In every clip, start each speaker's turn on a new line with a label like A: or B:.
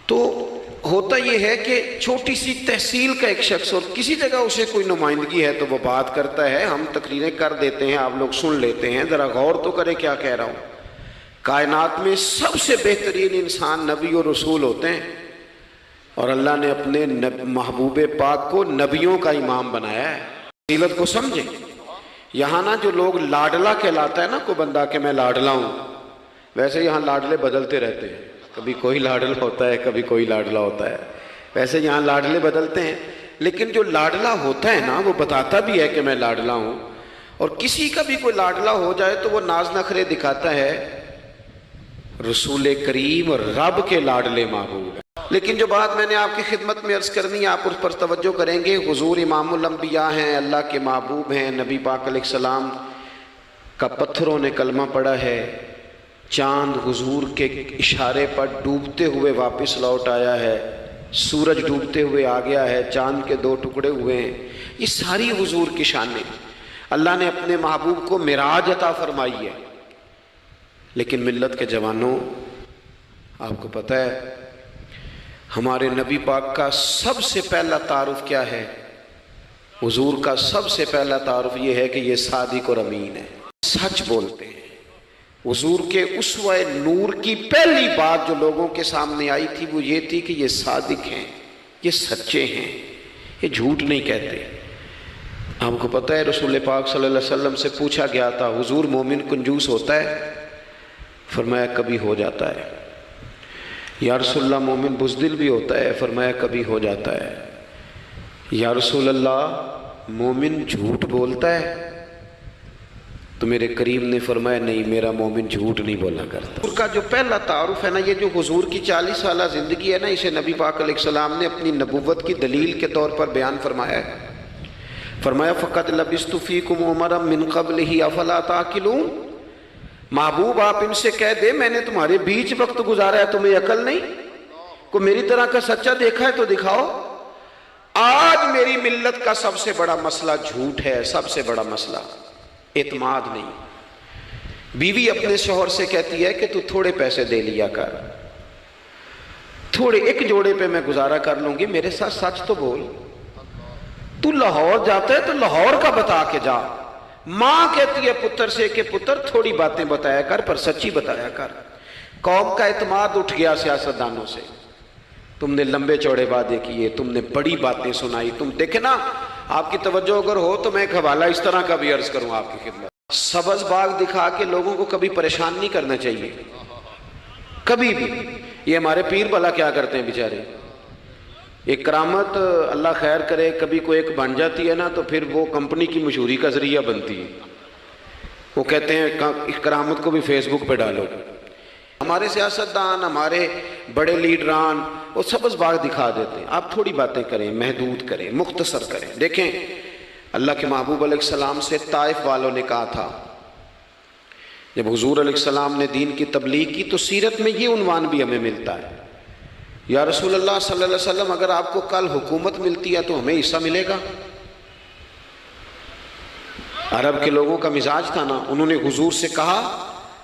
A: تو ہوتا یہ ہے کہ چھوٹی سی تحصیل کا ایک شخص اور کسی جگہ اسے کوئی نمائندگی ہے تو وہ بات کرتا ہے، ہم تقریریں کر دیتے ہیں، آپ لوگ سن لیتے ہیں، ذرا غور تو کریں کیا کہہ رہا ہوں۔ کائنات میں سب سے بہترین انسان نبی اور رسول ہوتے ہیں، اور اللہ نے اپنے محبوب پاک کو نبیوں کا امام بنایا ہے۔ فضیلت کو سمجھیں۔ یہاں نا جو لوگ لاڈلا کہلاتا ہے نا کوئی بندہ کہ میں لاڈلا ہوں، ویسے یہاں لاڈلے بدلتے رہتے ہیں، کبھی کوئی لاڈلا ہوتا ہے کبھی کوئی لاڈلا ہوتا ہے، ویسے یہاں لاڈلے بدلتے ہیں، لیکن جو لاڈلا ہوتا ہے نا وہ بتاتا بھی ہے کہ میں لاڈلا ہوں۔ اور کسی کا بھی کوئی لاڈلا ہو جائے تو وہ ناز نخرے دکھاتا ہے، رسول کریم اور رب کے لاڈلے محبوب ہیں۔ لیکن جو بات میں نے آپ کی خدمت میں عرض کرنی ہے آپ اس پر توجہ کریں گے۔ حضور امام الانبیاء ہیں، اللہ کے محبوب ہیں، نبی پاک علیہ السلام کا پتھروں نے کلمہ پڑھا ہے، چاند حضور کے اشارے پر ڈوبتے ہوئے واپس لوٹ آیا ہے، سورج ڈوبتے ہوئے آ گیا ہے، چاند کے 2 ٹکڑے ہوئے ہیں، یہ ساری حضور کی شانیں۔ اللہ نے اپنے محبوب کو معراج عطا فرمائی ہے، لیکن ملت کے جوانوں آپ کو پتہ ہے ہمارے نبی پاک کا سب سے پہلا تعارف کیا ہے؟ حضور کا سب سے پہلا تعارف یہ ہے کہ یہ صادق اور امین ہے، سچ بولتے ہیں۔ حضور کے اسوہ نور کی پہلی بات جو لوگوں کے سامنے آئی تھی وہ یہ تھی کہ یہ صادق ہیں، یہ سچے ہیں، یہ جھوٹ نہیں کہتے۔ آپ کو پتہ ہے رسول پاک صلی اللہ علیہ وسلم سے پوچھا گیا تھا حضور مومن کنجوس ہوتا ہے؟ فرمایا کبھی ہو جاتا ہے۔ یا رسول اللہ مومن بزدل بھی ہوتا ہے؟ فرمایا کبھی ہو جاتا ہے۔ یا رسول اللہ مومن جھوٹ بولتا ہے؟ تو میرے کریم نے فرمایا نہیں، میرا مومن جھوٹ نہیں بولا کرتا۔ حضور کا جو پہلا تعارف ہے نا، یہ جو حضور کی 40 سالہ زندگی ہے نا، اسے نبی پاک علیہ السلام نے اپنی نبوت کی دلیل کے طور پر بیان فرمایا ہے۔ فرمایا فَقَدْ لَبِثْتُ فِيكُمْ عُمَرًا مِّن قَبْلِهِ أَفَلَا تَعْقِلُونَ۔ محبوب آپ ان سے کہہ دے میں نے تمہارے بیچ وقت گزارا ہے، تمہیں عقل نہیں؟ کوئی میری طرح کا سچا دیکھا ہے تو دکھاؤ۔ آج میری ملت کا سب سے بڑا مسئلہ جھوٹ ہے، سب سے بڑا مسئلہ اعتماد نہیں۔ بیوی اپنے شوہر سے کہتی ہے کہ تو تھوڑے پیسے دے لیا کر، تھوڑے ایک جوڑے پہ میں گزارا کر لوں گی، میرے ساتھ سچ تو بول۔ تو لاہور جاتا ہے تو لاہور کا بتا کے جا۔ ماں کہتی ہے پتر سے کہ پتر تھوڑی باتیں بتایا کر پر سچی بتایا کر۔ قوم کا اعتماد اٹھ گیا سیاستدانوں سے، تم نے لمبے چوڑے وعدے کیے، تم نے بڑی باتیں سنائی۔ تم دیکھیں نا، آپ کی توجہ اگر ہو تو میں ایک حوالہ اس طرح کا بھی عرض کروں آپ کی خدمت۔ سبز باغ دکھا کے لوگوں کو کبھی پریشان نہیں کرنا چاہیے، کبھی بھی۔ یہ ہمارے پیر بھلا کیا کرتے ہیں بیچارے، ایک کرامت اللہ خیر کرے کبھی کوئی ایک بن جاتی ہے نا تو پھر وہ کمپنی کی مشہوری کا ذریعہ بنتی ہے۔ وہ کہتے ہیں اس کرامت کو بھی فیس بک پہ ڈالو۔ ہمارے سیاستدان، ہمارے بڑے لیڈران وہ سبز باغ دکھا دیتے ہیں۔ آپ تھوڑی باتیں کریں، محدود کریں، مختصر کریں۔ دیکھیں اللہ کے محبوب علیہ السلام سے طائف والوں نے کہا تھا، جب حضور علیہ السلام نے دین کی تبلیغ کی تو سیرت میں یہ عنوان بھی ہمیں ملتا ہے، یا رسول اللہ صلی اللہ علیہ وسلم اگر آپ کو کل حکومت ملتی ہے تو ہمیں حصہ ملے گا۔ عرب کے لوگوں کا مزاج تھا نا، انہوں نے حضور سے کہا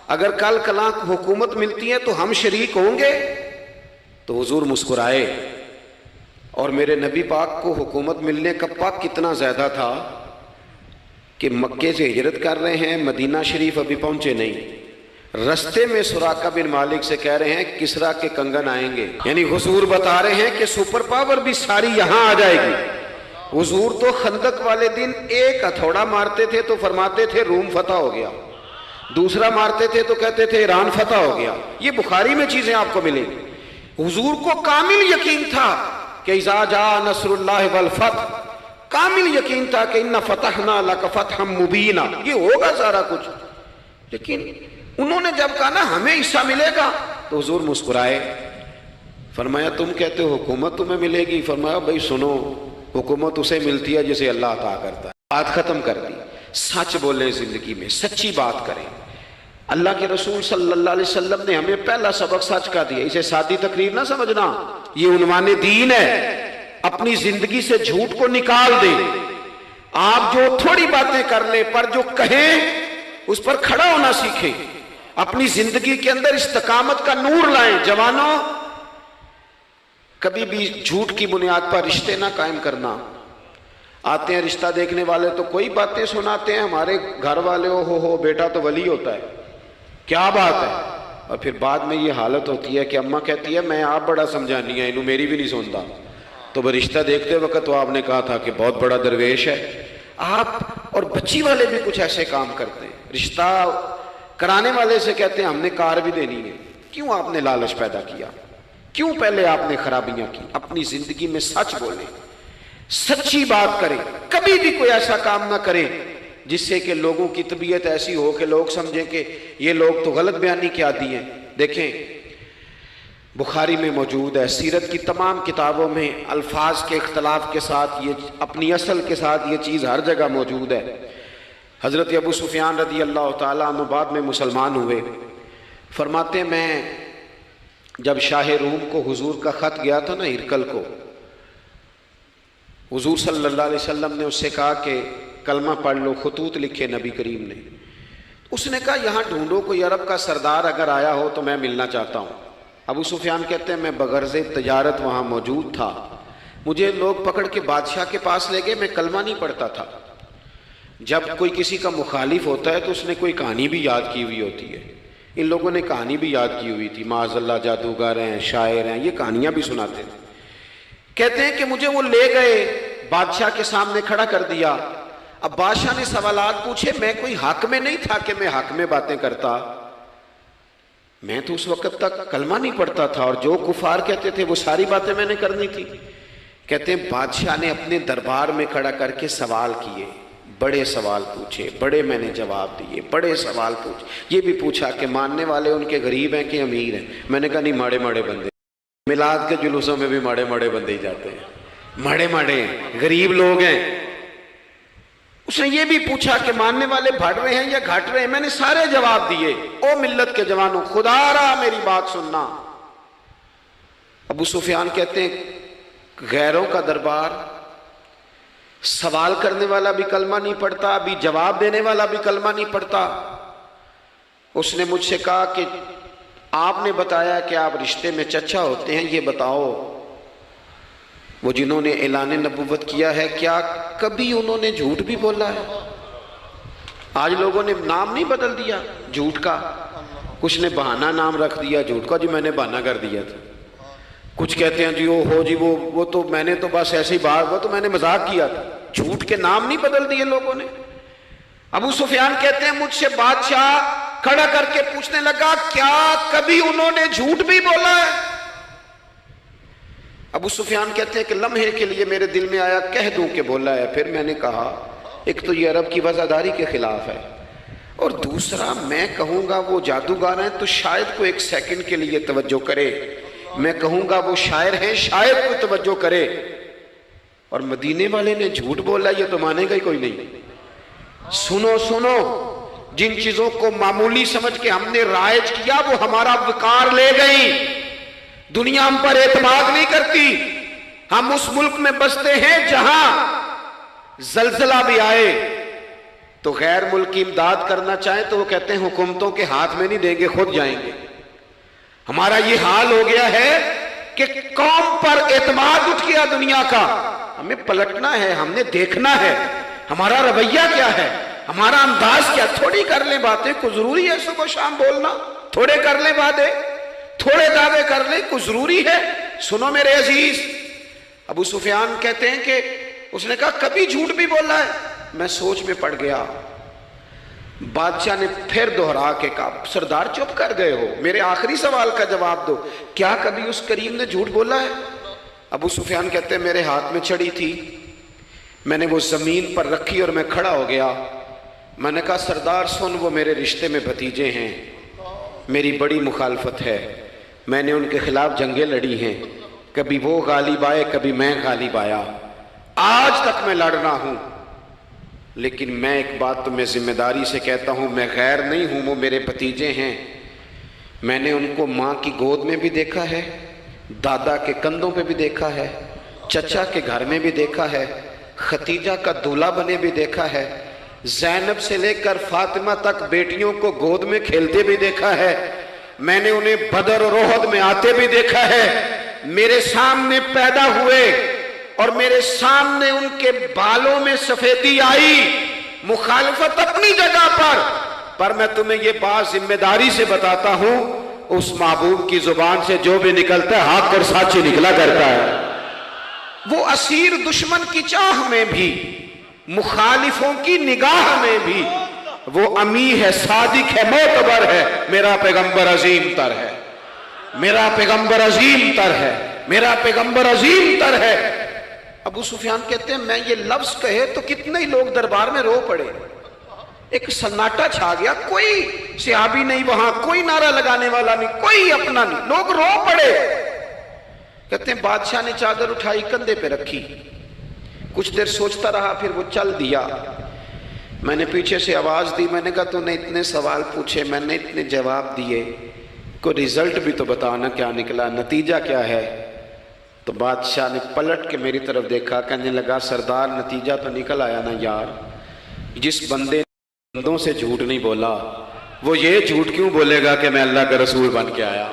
A: اگر کل کلاں حکومت ملتی ہے تو ہم شریک ہوں گے۔ تو حضور مسکرائے، اور میرے نبی پاک کو حکومت ملنے کا پاک کتنا زیادہ تھا کہ مکے سے ہجرت کر رہے ہیں، مدینہ شریف ابھی پہنچے نہیں، رستے میں سراقہ بن مالک سے کہہ رہے ہیں کسرا کے کنگن آئیں گے، یعنی حضور بتا رہے ہیں کہ سپر پاور بھی ساری یہاں آ جائے گی۔ حضور تو خندق والے دن ایک ہتھوڑا مارتے تھے تو فرماتے تھے روم فتح ہو گیا، دوسرا مارتے تھے تو کہتے تھے ایران فتح ہو گیا۔ یہ بخاری میں چیزیں آپ کو ملیں گی۔ حضور کو کامل یقین تھا کہ اذا جاء نصر اللہ والفتح، کامل یقین تھا کہ ان فتحنا لک فتحا مبینا، یہ ہوگا سارا کچھ۔ لیکن انہوں نے جب کہا نا ہمیں حصہ ملے گا تو حضور مسکرائے، فرمایا تم کہتے ہو حکومت تمہیں ملے گی، فرمایا بھائی سنو، حکومت اسے ملتی ہے جسے اللہ عطا کرتا ہے۔ بات ختم کر دی۔ سچ بولیں، زندگی میں سچی بات کریں۔ اللہ کے رسول صلی اللہ علیہ وسلم نے ہمیں پہلا سبق سچ کا دیا، اسے سادی تقریر نہ سمجھنا، یہ عنوان دین ہے۔ اپنی زندگی سے جھوٹ کو نکال دیں۔ آپ جو تھوڑی باتیں کر لیں پر جو کہیں اس پر کھڑا ہونا سیکھیں، اپنی زندگی کے اندر استقامت کا نور لائیں۔ جوانوں کبھی بھی جھوٹ کی بنیاد پر رشتے نہ قائم کرنا. آتے ہیں رشتہ دیکھنے والے تو کوئی باتیں سناتے ہیں، ہمارے گھر والے ہو بیٹا تو ولی ہوتا ہے، کیا بات ہے. اور پھر بعد میں یہ حالت ہوتی ہے کہ اماں کہتی ہے میں آپ بڑا سمجھانی ہے، انہوں میری بھی نہیں سنتا. تو وہ رشتہ دیکھتے وقت تو آپ نے کہا تھا کہ بہت بڑا درویش ہے. آپ اور بچی والے بھی کچھ ایسے کام کرتے ہیں. رشتہ کرانے والے سے کہتے ہیں ہم نے کار بھی دینی ہے. کیوں آپ نے لالچ پیدا کیا؟ کیوں پہلے آپ نے خرابیاں کی؟ اپنی زندگی میں سچ بولیں، سچی بات کریں. کبھی بھی کوئی ایسا کام نہ کریں جس سے کہ لوگوں کی طبیعت ایسی ہو کہ لوگ سمجھیں کہ یہ لوگ تو غلط بیانی کے عادی ہیں. دیکھیں بخاری میں موجود ہے، سیرت کی تمام کتابوں میں الفاظ کے اختلاف کے ساتھ یہ اپنی اصل کے ساتھ یہ چیز ہر جگہ موجود ہے. حضرت ابو سفیان رضی اللہ تعالیٰ عنہ بعد میں مسلمان ہوئے. فرماتے ہیں میں جب شاہ روم کو حضور کا خط گیا تھا نا ہرقل کو، حضور صلی اللہ علیہ وسلم نے اس سے کہا کہ کلمہ پڑھ لو. خطوط لکھے نبی کریم نے. اس نے کہا یہاں ڈھونڈو کوئی عرب کا سردار اگر آیا ہو تو میں ملنا چاہتا ہوں. ابو سفیان کہتے ہیں میں بغرض تجارت وہاں موجود تھا، مجھے لوگ پکڑ کے بادشاہ کے پاس لے گئے، میں کلمہ نہیں پڑھتا تھا. جب کوئی کسی کا مخالف ہوتا ہے تو اس نے کوئی کہانی بھی یاد کی ہوئی ہوتی ہے. ان لوگوں نے کہانی بھی یاد کی ہوئی تھی، معاذ اللہ جادوگر ہیں، شاعر ہیں، یہ کہانیاں بھی سناتے تھے. کہتے ہیں کہ مجھے وہ لے گئے، بادشاہ کے سامنے کھڑا کر دیا. اب بادشاہ نے سوالات پوچھے، میں کوئی حق میں نہیں تھا کہ میں حق میں باتیں کرتا. میں تو اس وقت تک کلمہ نہیں پڑھتا تھا اور جو کفار کہتے تھے وہ ساری باتیں میں نے کرنی تھی. کہتے ہیں بادشاہ نے اپنے دربار میں کھڑا کر کے سوال کیے، بڑے سوال پوچھے، بڑے میں نے جواب دیے، بڑے سوال پوچھے. یہ بھی پوچھا کہ ماننے والے ان کے غریب ہیں کہ امیر ہیں. میں نے کہا نہیں، ماڑے ماڑے بندے. میلاد کے جلوسوں میں بھی ماڑے ماڑے بندے ہی جاتے ہیں، ماڑے ماڑے غریب لوگ ہیں. اس نے یہ بھی پوچھا کہ ماننے والے بڑھ رہے ہیں یا گھٹ رہے ہیں. میں نے سارے جواب دیے. او ملت کے جوانوں، خدا را میری بات سننا. ابو سفیان کہتے ہیں غیروں کا دربار، سوال کرنے والا بھی کلمہ نہیں پڑھتا، ابھی جواب دینے والا بھی کلمہ نہیں پڑھتا. اس نے مجھ سے کہا کہ آپ نے بتایا کہ آپ رشتے میں چچا ہوتے ہیں، یہ بتاؤ وہ جنہوں نے اعلان نبوت کیا ہے کیا کبھی انہوں نے جھوٹ بھی بولا ہے؟ آج لوگوں نے نام نہیں بدل دیا جھوٹ کا، کچھ نے بہانہ نام رکھ دیا جھوٹ کا، جی میں نے بہانہ کر دیا تھا. کچھ کہتے ہیں جی جی وہ تو میں نے تو بس ایسے ہی بات، وہ تو میں نے مذاق کیا تھا. جھوٹ کے نام نہیں بدل دیے لوگوں نے. ابو سفیان کہتے ہیں مجھ سے بادشاہ کھڑا کر کے پوچھنے لگا کیا کبھی انہوں نے جھوٹ بھی بولا ہے؟ ابو سفیان کہتے ہیں کہ لمحے کے لیے میرے دل میں آیا کہہ دوں کہ بولا ہے. پھر میں نے کہا ایک تو یہ عرب کی وفاداری کے خلاف ہے، اور دوسرا میں کہوں گا وہ جادوگر ہیں تو شاید کو ایک سیکنڈ کے لیے توجہ کرے، میں کہوں گا وہ شاعر ہیں شاید کو توجہ کرے. اور مدینے والے نے جھوٹ بولا، یہ تو مانے گا ہی کوئی نہیں. سنو سنو، جن چیزوں کو معمولی سمجھ کے ہم نے رائج کیا وہ ہمارا وقار لے گئی. دنیا ہم پر اعتماد نہیں کرتی. ہم اس ملک میں بستے ہیں جہاں زلزلہ بھی آئے تو غیر ملکی امداد کرنا چاہیں تو وہ کہتے ہیں حکومتوں کے ہاتھ میں نہیں دیں گے، خود جائیں گے. ہمارا یہ حال ہو گیا ہے کہ قوم پر اعتماد اٹھ گیا دنیا کا. ہمیں پلٹنا ہے، ہم نے دیکھنا ہے ہمارا رویہ کیا ہے، ہمارا انداز کیا. تھوڑی کر لیں باتیں، کوئی ضروری ہے صبح شام بولنا؟ تھوڑے کر لیں باتیں، تھوڑے دعوے کر لیں، کوئی ضروری ہے؟ سنو میرے عزیز، ابو سفیان کہتے ہیں کہ اس نے کہا کبھی جھوٹ بھی بولا ہے. میں سوچ میں پڑ گیا. بادشاہ نے پھر دوہرا کے کہا سردار چپ کر گئے ہو، میرے آخری سوال کا جواب دو، کیا کبھی اس کریم نے جھوٹ بولا ہے؟ ابو سفیان کہتے ہیں میرے ہاتھ میں چھڑی تھی، میں نے وہ زمین پر رکھی اور میں کھڑا ہو گیا. میں نے کہا سردار سن، وہ میرے رشتے میں بھتیجے ہیں، میری بڑی مخالفت ہے، میں نے ان کے خلاف جنگیں لڑی ہیں، کبھی وہ غالب آئے کبھی میں غالب آیا، آج تک میں لڑ رہا ہوں. لیکن میں ایک بات تمہیں ذمہ داری سے کہتا ہوں، میں غیر نہیں ہوں، وہ میرے بھتیجے ہیں. میں نے ان کو ماں کی گود میں بھی دیکھا ہے، دادا کے کندھوں پہ بھی دیکھا ہے، چچا کے گھر میں بھی دیکھا ہے، ختیجہ کا دولہا بنے بھی دیکھا ہے، زینب سے لے کر فاطمہ تک بیٹیوں کو گود میں کھیلتے بھی دیکھا ہے، میں نے انہیں بدر اور احد میں آتے بھی دیکھا ہے. میرے سامنے پیدا ہوئے اور میرے سامنے ان کے بالوں میں سفیدی آئی، مخالفت اپنی جگہ پر میں تمہیں یہ بات ذمہ داری سے بتاتا ہوں، اس محبوب کی زبان سے جو بھی نکلتا ہے حق اور سچ ہی نکلا کرتا ہے۔ وہ اسیر دشمن کی چاہ میں بھی، مخالفوں کی نگاہ میں بھی وہ امی ہے، صادق ہے، معتبر ہے، میرا پیغمبر عظیم تر ہے، میرا پیغمبر عظیم تر ہے، میرا پیغمبر عظیم تر ہے۔ ابو سفیان کہتے ہیں میں یہ لفظ کہے تو کتنے ہی لوگ دربار میں رو پڑے، ایک سناٹا چھا گیا، کوئی صحابی نہیں وہاں، کوئی نعرہ لگانے والا نہیں، کوئی اپنا نہیں، لوگ رو پڑے۔ کہتے ہیں بادشاہ نے چادر اٹھائی کندھے پہ رکھی، کچھ دیر سوچتا رہا، پھر وہ چل دیا۔ میں نے پیچھے سے آواز دی، میں نے کہا تو نے اتنے سوال پوچھے، میں نے اتنے جواب دیے، کوئی رزلٹ بھی تو بتانا کیا نکلا، نتیجہ کیا ہے؟ تو بادشاہ نے پلٹ کے میری طرف دیکھا، کہنے لگا سردار نتیجہ تو نکل آیا نا یار، جس بندوں سے جھوٹ نہیں بولا وہ یہ جھوٹ کیوں بولے گا کہ میں اللہ کا رسول بن کے آیا؟